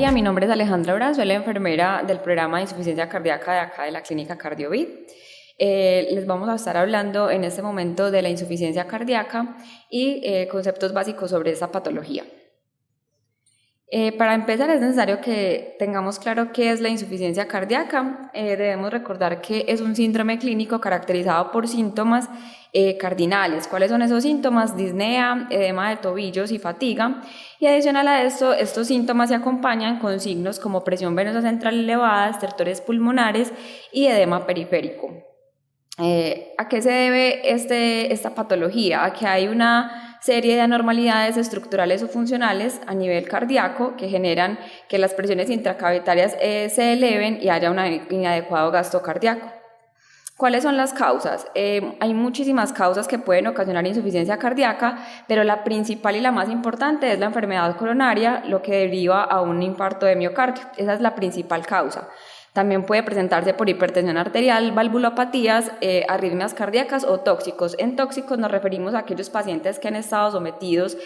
día, mi nombre es Alejandra Braz, soy la enfermera del programa de insuficiencia cardíaca de acá de la clínica Cardiovid. Les vamos a estar hablando en este momento de la insuficiencia cardíaca y conceptos básicos sobre esta patología. Para empezar es necesario que tengamos claro qué es la insuficiencia cardíaca. Debemos recordar que es un síndrome clínico caracterizado por síntomas cardinales. ¿Cuáles son esos síntomas? Disnea, edema de tobillos y fatiga. Y adicional a esto, estos síntomas se acompañan con signos como presión venosa central elevada, estertores pulmonares y edema periférico. ¿A qué se debe esta patología? A que hay una serie de anormalidades estructurales o funcionales a nivel cardíaco que generan que las presiones intracavitarias se eleven y haya un inadecuado gasto cardíaco. ¿Cuáles son las causas? Hay muchísimas causas que pueden ocasionar insuficiencia cardíaca, pero la principal y la más importante es la enfermedad coronaria, lo que deriva a un infarto de miocardio. Esa es la principal causa. También puede presentarse por hipertensión arterial, valvulopatías, arritmias cardíacas o tóxicos. En tóxicos nos referimos a aquellos pacientes que han estado sometidos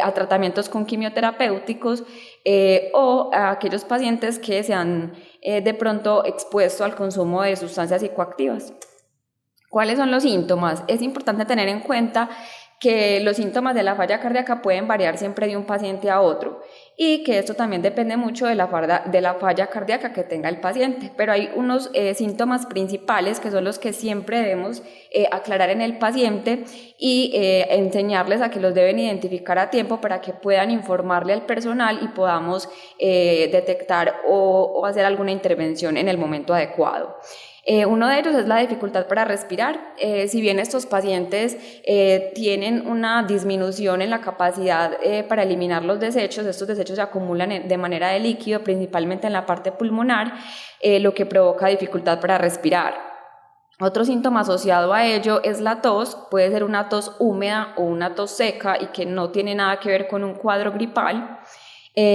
a tratamientos con quimioterapéuticos o a aquellos pacientes que se han de pronto expuesto al consumo de sustancias psicoactivas. ¿Cuáles son los síntomas? Es importante tener en cuenta que los síntomas de la falla cardíaca pueden variar siempre de un paciente a otro y que esto también depende mucho de la falla cardíaca que tenga el paciente, pero hay unos síntomas principales que son los que siempre debemos aclarar en el paciente y enseñarles a que los deben identificar a tiempo para que puedan informarle al personal y podamos detectar o hacer alguna intervención en el momento adecuado. Uno de ellos es la dificultad para respirar. Si bien estos pacientes tienen una disminución en la capacidad para eliminar los desechos, estos desechos se acumulan de manera de líquido, principalmente en la parte pulmonar, lo que provoca dificultad para respirar. Otro síntoma asociado a ello es la tos. Puede ser una tos húmeda o una tos seca y que no tiene nada que ver con un cuadro gripal.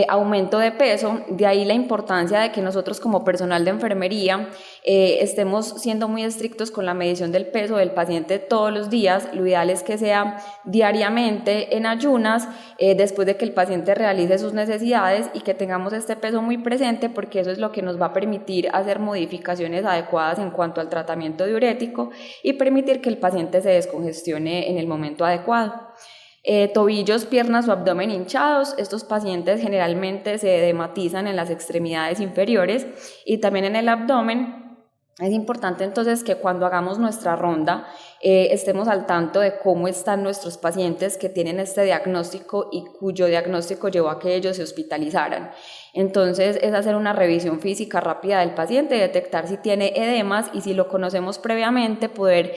Aumento de peso, de ahí la importancia de que nosotros como personal de enfermería estemos siendo muy estrictos con la medición del peso del paciente todos los días. Lo ideal es que sea diariamente en ayunas, después de que el paciente realice sus necesidades y que tengamos este peso muy presente, porque eso es lo que nos va a permitir hacer modificaciones adecuadas en cuanto al tratamiento diurético y permitir que el paciente se descongestione en el momento adecuado. Tobillos, piernas o abdomen hinchados. Estos pacientes generalmente se edematizan en las extremidades inferiores y también en el abdomen. Es importante entonces que cuando hagamos nuestra ronda estemos al tanto de cómo están nuestros pacientes que tienen este diagnóstico y cuyo diagnóstico llevó a que ellos se hospitalizaran. Entonces es hacer una revisión física rápida del paciente, detectar si tiene edemas y si lo conocemos previamente poder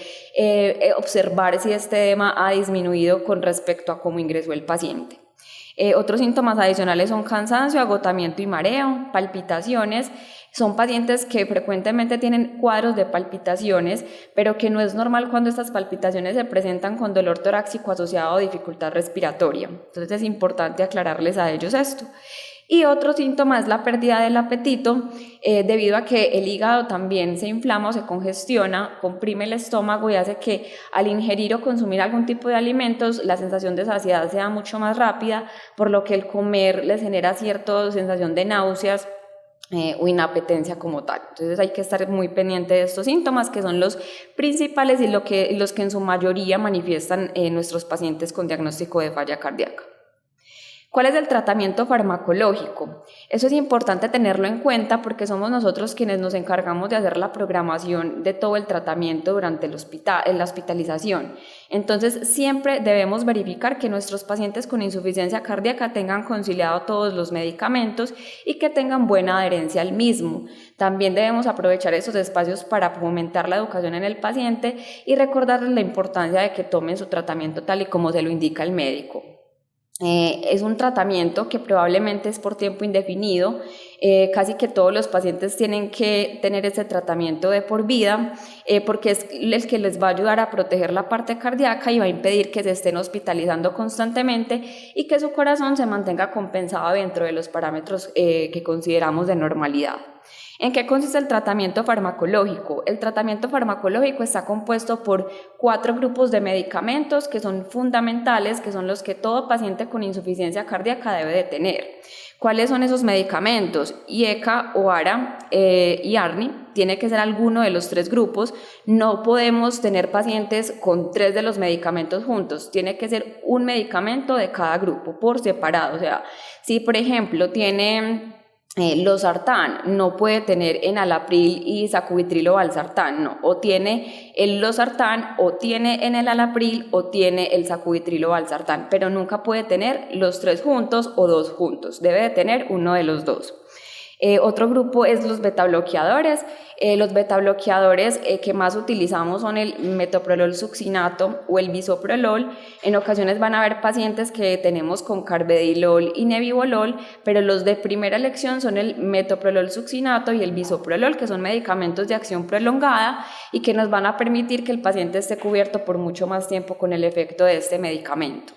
observar si este edema ha disminuido con respecto a cómo ingresó el paciente. Otros síntomas adicionales son cansancio, agotamiento y mareo, palpitaciones. Son pacientes que frecuentemente tienen cuadros de palpitaciones, pero que no es normal cuando estas palpitaciones se presentan con dolor torácico asociado a dificultad respiratoria. Entonces es importante aclararles a ellos esto. Y otro síntoma es la pérdida del apetito, debido a que el hígado también se inflama o se congestiona, comprime el estómago y hace que al ingerir o consumir algún tipo de alimentos la sensación de saciedad sea mucho más rápida, por lo que el comer les genera cierta sensación de náuseas o inapetencia como tal. Entonces hay que estar muy pendiente de estos síntomas que son los principales y los que en su mayoría manifiestan nuestros pacientes con diagnóstico de falla cardíaca. ¿Cuál es el tratamiento farmacológico? Eso es importante tenerlo en cuenta porque somos nosotros quienes nos encargamos de hacer la programación de todo el tratamiento durante la hospitalización. Entonces siempre debemos verificar que nuestros pacientes con insuficiencia cardíaca tengan conciliado todos los medicamentos y que tengan buena adherencia al mismo. También debemos aprovechar esos espacios para fomentar la educación en el paciente y recordarles la importancia de que tomen su tratamiento tal y como se lo indica el médico. Es un tratamiento que probablemente es por tiempo indefinido, casi que todos los pacientes tienen que tener este tratamiento de por vida, porque es el que les va a ayudar a proteger la parte cardíaca y va a impedir que se estén hospitalizando constantemente y que su corazón se mantenga compensado dentro de los parámetros que consideramos de normalidad. ¿En qué consiste el tratamiento farmacológico? El tratamiento farmacológico está compuesto por 4 grupos de medicamentos que son fundamentales, que son los que todo paciente con insuficiencia cardíaca debe de tener. ¿Cuáles son esos medicamentos? IECA o ARA y ARNI. Tiene que ser alguno de los 3 grupos. No podemos tener pacientes con 3 de los medicamentos juntos. Tiene que ser un medicamento de cada grupo por separado. O sea, si por ejemplo tiene losartán, no puede tener enalapril y sacubitril o valsartán, no, o tiene el losartán, o tiene en el enalapril, o tiene el sacubitril o valsartán, pero nunca puede tener los 3 juntos o 2 juntos, debe de tener uno de los 2. Otro grupo es los betabloqueadores. Los betabloqueadores que más utilizamos son el metoprolol succinato o el bisoprolol. En ocasiones van a haber pacientes que tenemos con carvedilol y nebivolol, pero los de primera elección son el metoprolol succinato y el bisoprolol, que son medicamentos de acción prolongada y que nos van a permitir que el paciente esté cubierto por mucho más tiempo con el efecto de este medicamento.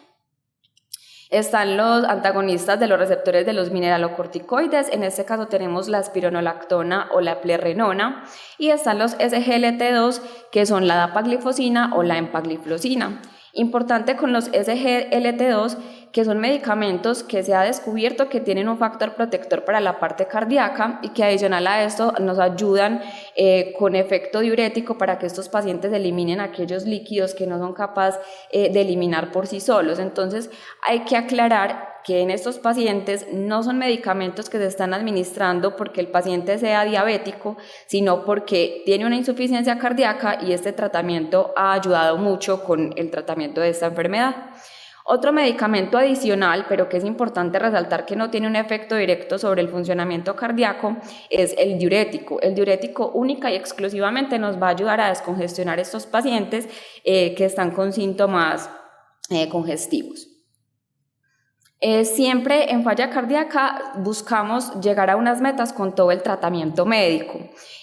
Están los antagonistas de los receptores de los mineralocorticoides, en este caso tenemos la espironolactona o la plerrenona, y están los SGLT2, que son la dapaglifosina o la empagliflozina. Importante con los SGLT2, que son medicamentos que se ha descubierto que tienen un factor protector para la parte cardíaca y que adicional a esto nos ayudan con efecto diurético para que estos pacientes eliminen aquellos líquidos que no son capaces de eliminar por sí solos. Entonces hay que aclarar que en estos pacientes no son medicamentos que se están administrando porque el paciente sea diabético, sino porque tiene una insuficiencia cardíaca y este tratamiento ha ayudado mucho con el tratamiento de esta enfermedad. Otro medicamento adicional, pero que es importante resaltar que no tiene un efecto directo sobre el funcionamiento cardíaco, es el diurético. El diurético única y exclusivamente nos va a ayudar a descongestionar estos pacientes que están con síntomas congestivos. Siempre en falla cardíaca buscamos llegar a unas metas con todo el tratamiento médico.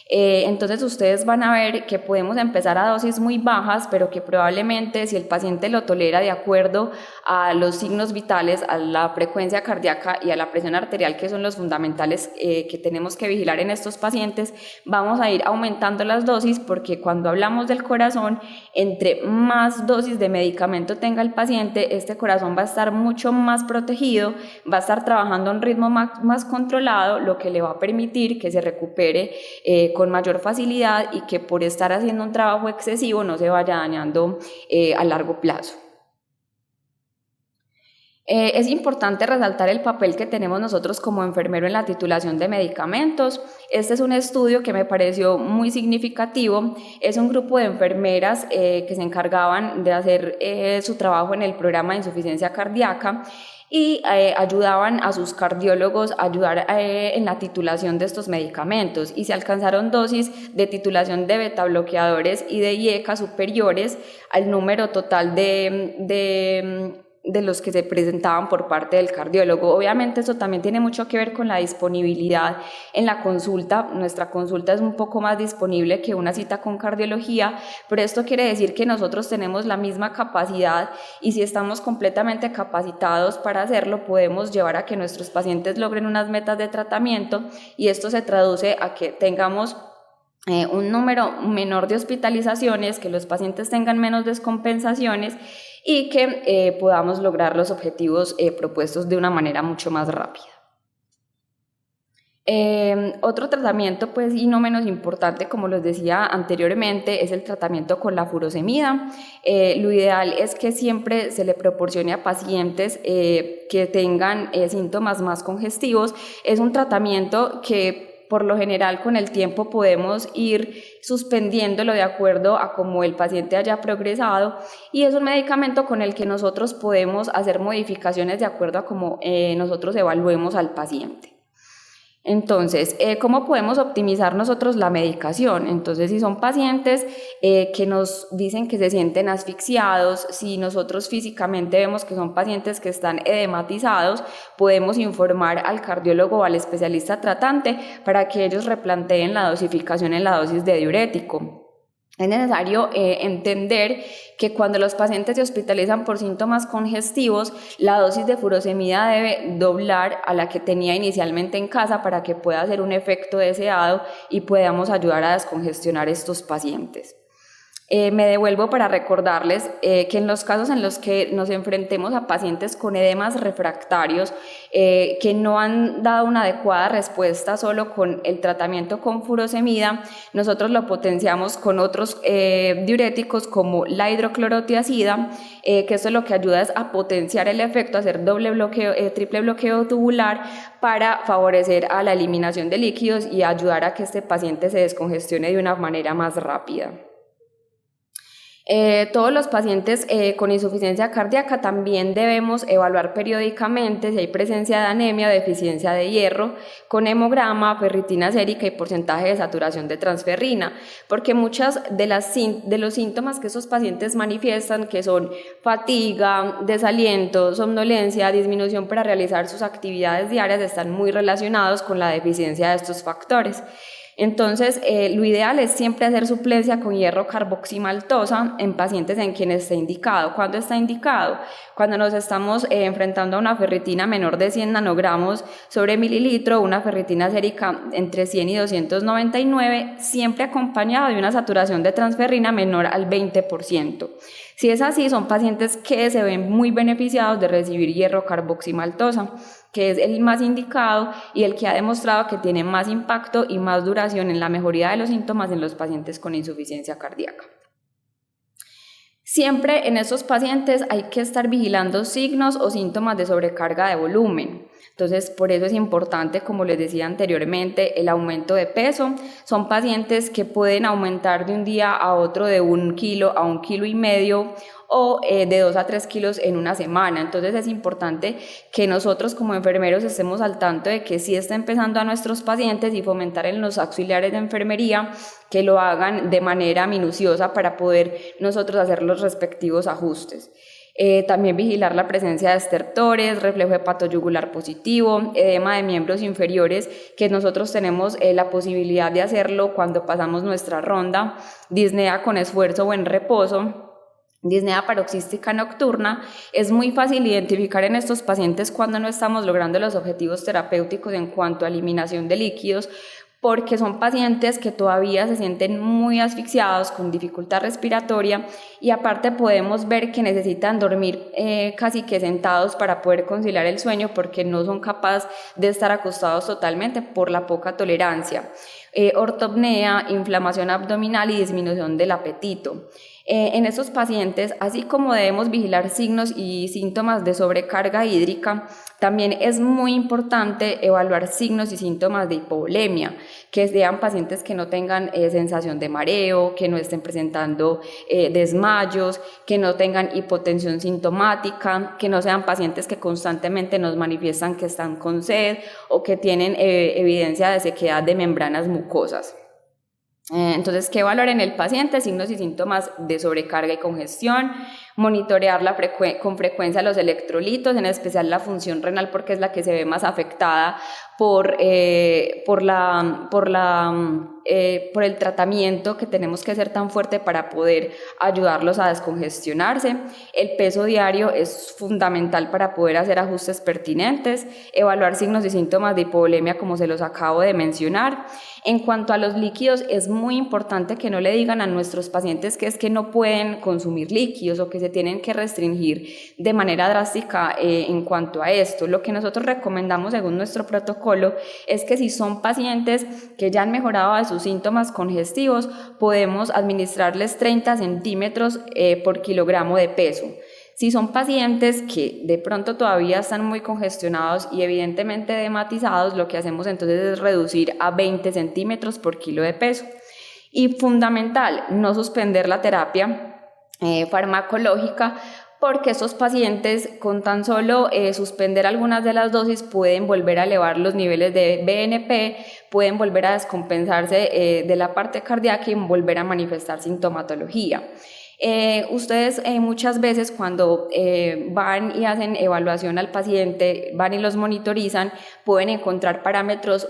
Entonces ustedes van a ver que podemos empezar a dosis muy bajas, pero que probablemente si el paciente lo tolera de acuerdo a los signos vitales, a la frecuencia cardíaca y a la presión arterial, que son los fundamentales que tenemos que vigilar en estos pacientes, vamos a ir aumentando las dosis, porque cuando hablamos del corazón, entre más dosis de medicamento tenga el paciente, este corazón va a estar mucho más protegido, va a estar trabajando a un ritmo más controlado, lo que le va a permitir que se recupere con mayor facilidad y que por estar haciendo un trabajo excesivo no se vaya dañando a largo plazo. Es importante resaltar el papel que tenemos nosotros como enfermero en la titulación de medicamentos. Este es un estudio que me pareció muy significativo. Es un grupo de enfermeras que se encargaban de hacer su trabajo en el programa de insuficiencia cardíaca y ayudaban a sus cardiólogos a ayudar en la titulación de estos medicamentos, y se alcanzaron dosis de titulación de betabloqueadores y de IECA superiores al número total de los que se presentaban por parte del cardiólogo. Obviamente eso también tiene mucho que ver con la disponibilidad en la consulta. Nuestra consulta es un poco más disponible que una cita con cardiología, pero esto quiere decir que nosotros tenemos la misma capacidad, y si estamos completamente capacitados para hacerlo, podemos llevar a que nuestros pacientes logren unas metas de tratamiento, y esto se traduce a que tengamos un número menor de hospitalizaciones, que los pacientes tengan menos descompensaciones y que podamos lograr los objetivos propuestos de una manera mucho más rápida. Otro tratamiento, pues, y no menos importante, como les decía anteriormente, es el tratamiento con la furosemida. Lo ideal es que siempre se le proporcione a pacientes que tengan síntomas más congestivos. Es un tratamiento que por lo general con el tiempo podemos ir suspendiéndolo de acuerdo a cómo el paciente haya progresado, y es un medicamento con el que nosotros podemos hacer modificaciones de acuerdo a cómo nosotros evaluemos al paciente. Entonces, ¿cómo podemos optimizar nosotros la medicación? Entonces, si son pacientes que nos dicen que se sienten asfixiados, si nosotros físicamente vemos que son pacientes que están edematizados, podemos informar al cardiólogo o al especialista tratante para que ellos replanteen la dosificación en la dosis de diurético. Es necesario entender que cuando los pacientes se hospitalizan por síntomas congestivos, la dosis de furosemida debe doblar a la que tenía inicialmente en casa para que pueda hacer un efecto deseado y podamos ayudar a descongestionar estos pacientes. Me devuelvo para recordarles que en los casos en los que nos enfrentemos a pacientes con edemas refractarios que no han dado una adecuada respuesta solo con el tratamiento con furosemida, nosotros lo potenciamos con otros diuréticos como la hidroclorotiazida, que esto lo que ayuda es a potenciar el efecto, hacer triple bloqueo tubular para favorecer a la eliminación de líquidos y ayudar a que este paciente se descongestione de una manera más rápida. Todos los pacientes con insuficiencia cardíaca también debemos evaluar periódicamente si hay presencia de anemia o deficiencia de hierro con hemograma, ferritina sérica y porcentaje de saturación de transferrina, porque muchas de los síntomas que esos pacientes manifiestan, que son fatiga, desaliento, somnolencia, disminución para realizar sus actividades diarias, están muy relacionados con la deficiencia de estos factores. Entonces, lo ideal es siempre hacer suplencia con hierro carboximaltosa en pacientes en quienes esté indicado. ¿Cuándo está indicado? Cuando nos estamos enfrentando a una ferritina menor de 100 nanogramos sobre mililitro, una ferritina sérica entre 100 y 299, siempre acompañado de una saturación de transferrina menor al 20%. Si es así, son pacientes que se ven muy beneficiados de recibir hierro carboximaltosa, que es el más indicado y el que ha demostrado que tiene más impacto y más duración en la mejoría de los síntomas en los pacientes con insuficiencia cardíaca. Siempre en estos pacientes hay que estar vigilando signos o síntomas de sobrecarga de volumen. Entonces, por eso es importante, como les decía anteriormente, el aumento de peso. Son pacientes que pueden aumentar de un día a otro de 1 kilo a 1,5 kilos o de 2 a 3 kilos en una semana. Entonces es importante que nosotros como enfermeros estemos al tanto de que sí está empezando a nuestros pacientes y fomentar en los auxiliares de enfermería que lo hagan de manera minuciosa para poder nosotros hacer los respectivos ajustes. También vigilar la presencia de estertores, reflejo hepatoyugular positivo, edema de miembros inferiores, que nosotros tenemos la posibilidad de hacerlo cuando pasamos nuestra ronda, disnea con esfuerzo o en reposo, disnea paroxística nocturna. Es muy fácil identificar en estos pacientes cuando no estamos logrando los objetivos terapéuticos en cuanto a eliminación de líquidos, porque son pacientes que todavía se sienten muy asfixiados, con dificultad respiratoria, y aparte podemos ver que necesitan dormir casi que sentados para poder conciliar el sueño, porque no son capaces de estar acostados totalmente por la poca tolerancia. Ortopnea, inflamación abdominal y disminución del apetito. En estos pacientes, así como debemos vigilar signos y síntomas de sobrecarga hídrica, también es muy importante evaluar signos y síntomas de hipovolemia, que sean pacientes que no tengan sensación de mareo, que no estén presentando desmayos, que no tengan hipotensión sintomática, que no sean pacientes que constantemente nos manifiestan que están con sed o que tienen evidencia de sequedad de membranas mucosas. Entonces, ¿qué evaluar en el paciente? Signos y síntomas de sobrecarga y congestión, monitorear con frecuencia los electrolitos, en especial la función renal, porque es la que se ve más afectada por el tratamiento que tenemos que hacer tan fuerte para poder ayudarlos a descongestionarse. El peso diario es fundamental para poder hacer ajustes pertinentes, evaluar signos y síntomas de hipovolemia como se los acabo de mencionar. En cuanto a los líquidos, es muy importante que no le digan a nuestros pacientes que es que no pueden consumir líquidos o que se tienen que restringir de manera drástica en cuanto a esto. Lo que nosotros recomendamos según nuestro protocolo es que si son pacientes que ya han mejorado de sus síntomas congestivos, podemos administrarles 30 centímetros por kilogramo de peso. Si son pacientes que de pronto todavía están muy congestionados y evidentemente edematizados, lo que hacemos entonces es reducir a 20 centímetros por kilo de peso. Y fundamental, no suspender la terapia farmacológica, porque estos pacientes con tan solo suspender algunas de las dosis pueden volver a elevar los niveles de BNP, pueden volver a descompensarse de la parte cardíaca y volver a manifestar sintomatología. Ustedes muchas veces cuando van y hacen evaluación al paciente, van y los monitorizan, pueden encontrar parámetros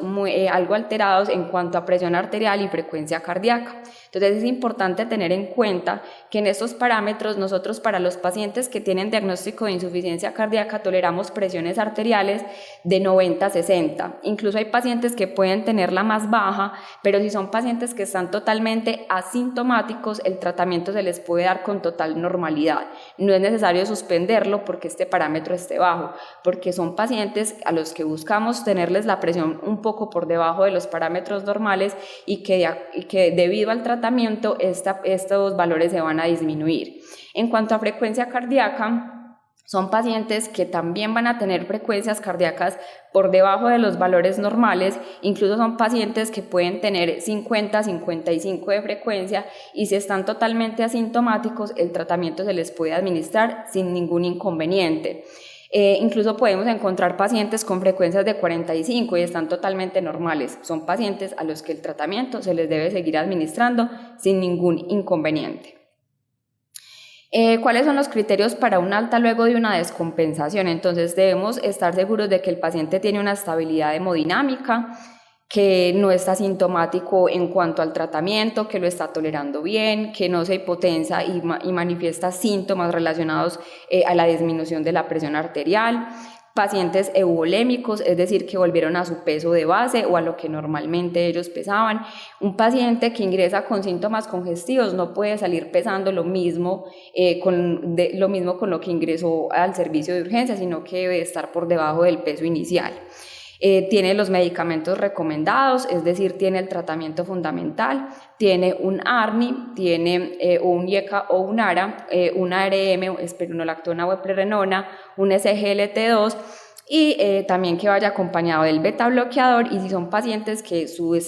algo alterados en cuanto a presión arterial y frecuencia cardíaca. Entonces es importante tener en cuenta que en estos parámetros nosotros para los pacientes que tienen diagnóstico de insuficiencia cardíaca toleramos presiones arteriales de 90 a 60. Incluso hay pacientes que pueden tenerla más baja, pero si son pacientes que están totalmente asintomáticos, el tratamiento se les puede dar con total normalidad. No es necesario suspenderlo porque este parámetro esté bajo, porque son pacientes a los que buscamos tenerles la presión un poco por debajo de los parámetros normales y que debido al tratamiento estos valores se van a disminuir. En cuanto a frecuencia cardíaca, son pacientes que también van a tener frecuencias cardíacas por debajo de los valores normales, incluso son pacientes que pueden tener 50, 55 de frecuencia y si están totalmente asintomáticos, el tratamiento se les puede administrar sin ningún inconveniente. Incluso podemos encontrar pacientes con frecuencias de 45 y están totalmente normales. Son pacientes a los que el tratamiento se les debe seguir administrando sin ningún inconveniente. ¿Cuáles son los criterios para un alta luego de una descompensación? Entonces debemos estar seguros de que el paciente tiene una estabilidad hemodinámica, que no está sintomático en cuanto al tratamiento, que lo está tolerando bien, que no se hipotensa y manifiesta síntomas relacionados a la disminución de la presión arterial. Pacientes euvolémicos, es decir, que volvieron a su peso de base o a lo que normalmente ellos pesaban. Un paciente que ingresa con síntomas congestivos no puede salir pesando lo mismo con lo que ingresó al servicio de urgencia, sino que debe estar por debajo del peso inicial. Tiene los medicamentos recomendados, es decir, tiene el tratamiento fundamental, tiene un ARNI, tiene un IECA o un ARA, un ARM, espironolactona o eplerenona, un SGLT2 y también que vaya acompañado del beta bloqueador y si son pacientes que su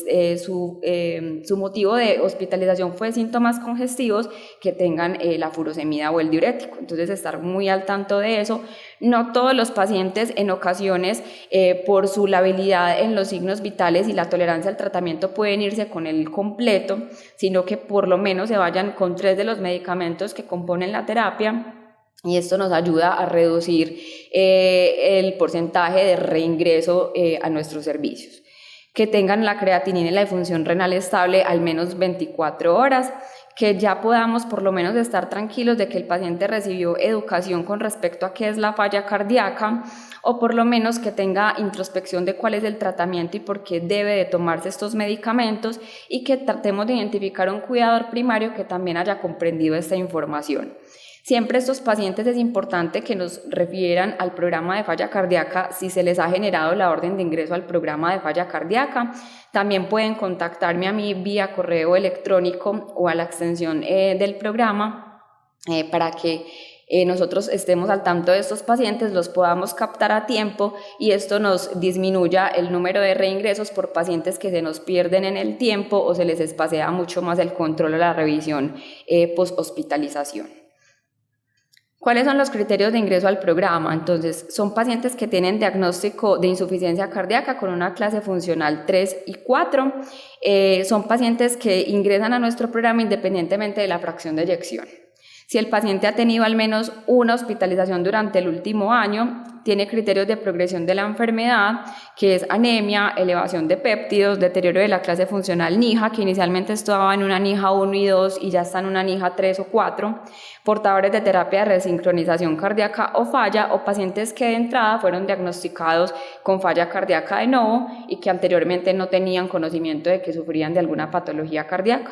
motivo de hospitalización fue síntomas congestivos, que tengan la furosemida o el diurético. Entonces estar muy al tanto de eso. No todos los pacientes en ocasiones por su labilidad en los signos vitales y la tolerancia al tratamiento pueden irse con el completo, sino que por lo menos se vayan con 3 de los medicamentos que componen la terapia. Y esto nos ayuda a reducir el porcentaje de reingreso a nuestros servicios. Que tengan la creatinina y la función renal estable al menos 24 horas, que ya podamos por lo menos estar tranquilos de que el paciente recibió educación con respecto a qué es la falla cardíaca, o por lo menos que tenga introspección de cuál es el tratamiento y por qué debe de tomarse estos medicamentos, y que tratemos de identificar un cuidador primario que también haya comprendido esta información. Siempre estos pacientes es importante que nos refieran al programa de falla cardíaca si se les ha generado la orden de ingreso al programa de falla cardíaca. También pueden contactarme a mí vía correo electrónico o a la extensión del programa para que nosotros estemos al tanto de estos pacientes, los podamos captar a tiempo y esto nos disminuya el número de reingresos por pacientes que se nos pierden en el tiempo o se les espacea mucho más el control o la revisión post-hospitalización. ¿Cuáles son los criterios de ingreso al programa? Entonces, son pacientes que tienen diagnóstico de insuficiencia cardíaca con una clase funcional 3 y 4. Son pacientes que ingresan a nuestro programa independientemente de la fracción de eyección. Si el paciente ha tenido al menos una hospitalización durante el último año, tiene criterios de progresión de la enfermedad, que es anemia, elevación de péptidos, deterioro de la clase funcional NIHA, que inicialmente estaba en una NIHA 1 y 2 y ya está en una NIHA 3 o 4, portadores de terapia de resincronización cardíaca o falla, o pacientes que de entrada fueron diagnosticados con falla cardíaca de nuevo y que anteriormente no tenían conocimiento de que sufrían de alguna patología cardíaca.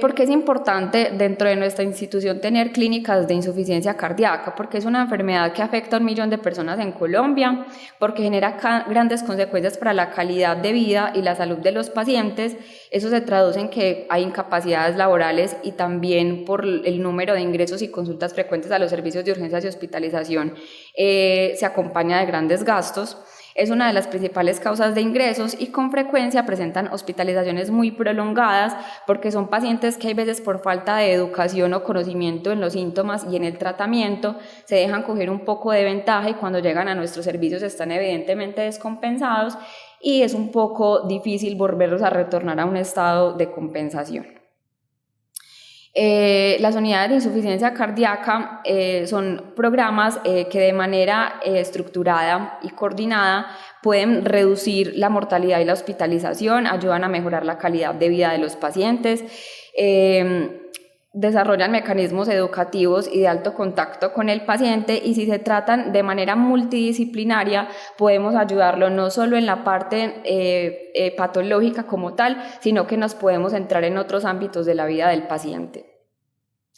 ¿Por qué es importante dentro de nuestra institución tener clínicas de insuficiencia cardíaca? Porque es una enfermedad que afecta a 1 millón de personas en Colombia, porque genera grandes consecuencias para la calidad de vida y la salud de los pacientes. Eso se traduce en que hay incapacidades laborales y también por el número de ingresos y consultas frecuentes a los servicios de urgencias y hospitalización se acompaña de grandes gastos. Es una de las principales causas de ingresos y con frecuencia presentan hospitalizaciones muy prolongadas porque son pacientes que hay veces por falta de educación o conocimiento en los síntomas y en el tratamiento se dejan coger un poco de ventaja y cuando llegan a nuestros servicios están evidentemente descompensados y es un poco difícil volverlos a retornar a un estado de compensación. Las unidades de insuficiencia cardíaca son programas que de manera estructurada y coordinada pueden reducir la mortalidad y la hospitalización, ayudan a mejorar la calidad de vida de los pacientes, desarrollan mecanismos educativos y de alto contacto con el paciente y si se tratan de manera multidisciplinaria podemos ayudarlo no solo en la parte patológica como tal, sino que nos podemos entrar en otros ámbitos de la vida del paciente.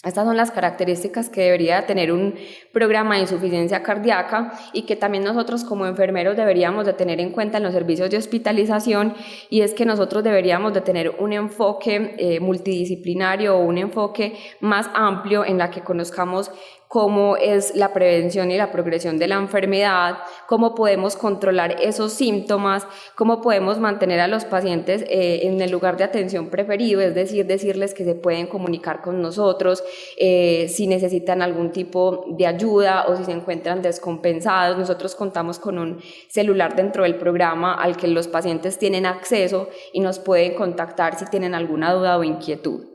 Estas son las características que debería tener un programa de insuficiencia cardíaca y que también nosotros como enfermeros deberíamos de tener en cuenta en los servicios de hospitalización y es que nosotros deberíamos de tener un enfoque multidisciplinario o un enfoque más amplio en la que conozcamos cómo es la prevención y la progresión de la enfermedad, cómo podemos controlar esos síntomas, cómo podemos mantener a los pacientes en el lugar de atención preferido, es decir, decirles que se pueden comunicar con nosotros si necesitan algún tipo de ayuda o si se encuentran descompensados. Nosotros contamos con un celular dentro del programa al que los pacientes tienen acceso y nos pueden contactar si tienen alguna duda o inquietud.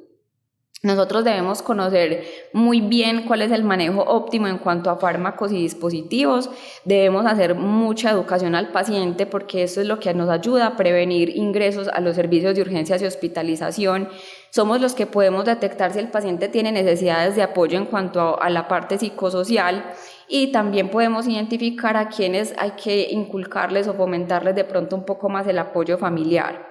Nosotros debemos conocer muy bien cuál es el manejo óptimo en cuanto a fármacos y dispositivos, debemos hacer mucha educación al paciente porque eso es lo que nos ayuda a prevenir ingresos a los servicios de urgencias y hospitalización. Somos los que podemos detectar si el paciente tiene necesidades de apoyo en cuanto a la parte psicosocial y también podemos identificar a quienes hay que inculcarles o fomentarles de pronto un poco más el apoyo familiar.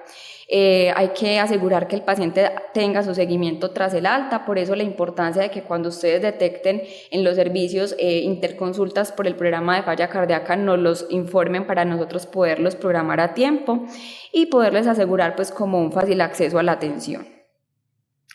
Hay que asegurar que el paciente tenga su seguimiento tras el alta, por eso la importancia de que cuando ustedes detecten en los servicios interconsultas por el programa de falla cardíaca nos los informen para nosotros poderlos programar a tiempo y poderles asegurar pues como un fácil acceso a la atención.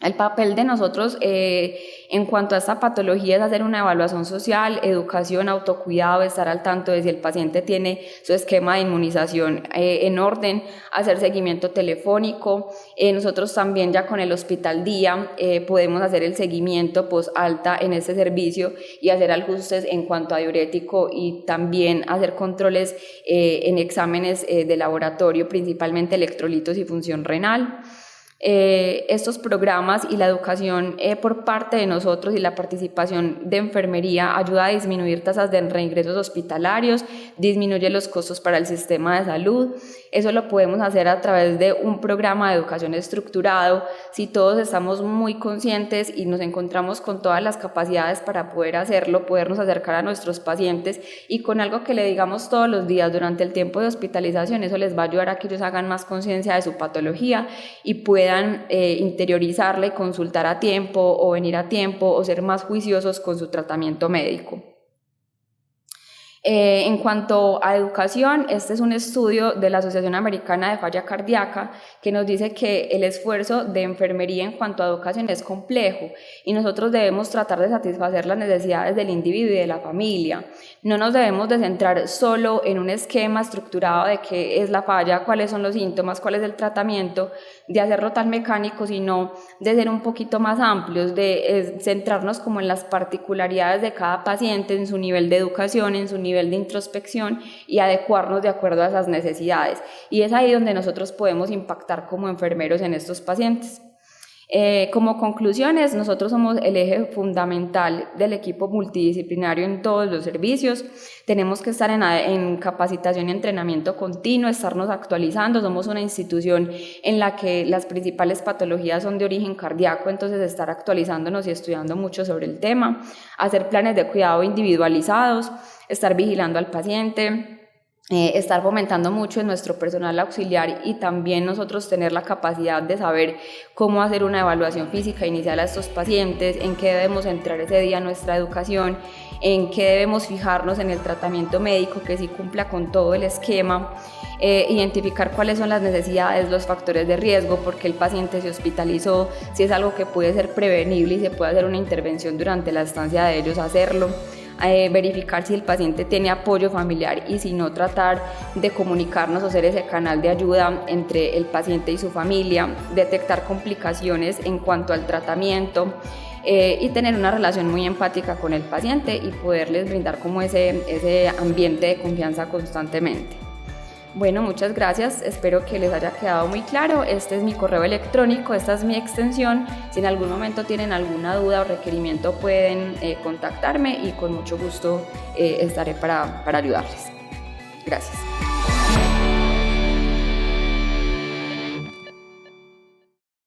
El papel de nosotros en cuanto a esta patología es hacer una evaluación social, educación, autocuidado, estar al tanto de si el paciente tiene su esquema de inmunización en orden, hacer seguimiento telefónico. Nosotros también ya con el hospital día podemos hacer el seguimiento post alta en este servicio y hacer ajustes en cuanto a diurético y también hacer controles en exámenes de laboratorio, principalmente electrolitos y función renal. Estos programas y la educación por parte de nosotros y la participación de enfermería ayuda a disminuir tasas de reingresos hospitalarios, disminuye los costos para el sistema de salud. Eso lo podemos hacer a través de un programa de educación estructurado. Si todos estamos muy conscientes y nos encontramos con todas las capacidades para poder hacerlo, podernos acercar a nuestros pacientes y con algo que le digamos todos los días durante el tiempo de hospitalización, eso les va a ayudar a que ellos hagan más conciencia de su patología y puedan interiorizarla y consultar a tiempo o venir a tiempo o ser más juiciosos con su tratamiento médico. En cuanto a educación, este es un estudio de la Asociación Americana de Falla Cardíaca que nos dice que el esfuerzo de enfermería en cuanto a educación es complejo y nosotros debemos tratar de satisfacer las necesidades del individuo y de la familia. No nos debemos de centrar solo en un esquema estructurado de qué es la falla, cuáles son los síntomas, cuál es el tratamiento, de hacerlo tan mecánico, sino de ser un poquito más amplios, de centrarnos como en las particularidades de cada paciente, en su nivel de educación, en su nivel de introspección y adecuarnos de acuerdo a esas necesidades. Y es ahí donde nosotros podemos impactar como enfermeros en estos pacientes. Como conclusiones, nosotros somos el eje fundamental del equipo multidisciplinario en todos los servicios. Tenemos que estar en capacitación y entrenamiento continuo, estarnos actualizando. Somos una institución en la que las principales patologías son de origen cardíaco, entonces estar actualizándonos y estudiando mucho sobre el tema, hacer planes de cuidado individualizados, estar vigilando al paciente, estar fomentando mucho en nuestro personal auxiliar y también nosotros tener la capacidad de saber cómo hacer una evaluación física inicial a estos pacientes, en qué debemos entrar ese día nuestra educación, en qué debemos fijarnos en el tratamiento médico que sí cumpla con todo el esquema, identificar cuáles son las necesidades, los factores de riesgo, por qué el paciente se hospitalizó, si es algo que puede ser prevenible y se puede hacer una intervención durante la estancia de ellos, hacerlo. verificar si el paciente tiene apoyo familiar y si no, tratar de comunicarnos o ser ese canal de ayuda entre el paciente y su familia, detectar complicaciones en cuanto al tratamiento y tener una relación muy empática con el paciente y poderles brindar como ese ambiente de confianza constantemente. Bueno, muchas gracias, espero que les haya quedado muy claro. Este es mi correo electrónico, esta es mi extensión. Si en algún momento tienen alguna duda o requerimiento pueden contactarme y con mucho gusto estaré para ayudarles. Gracias.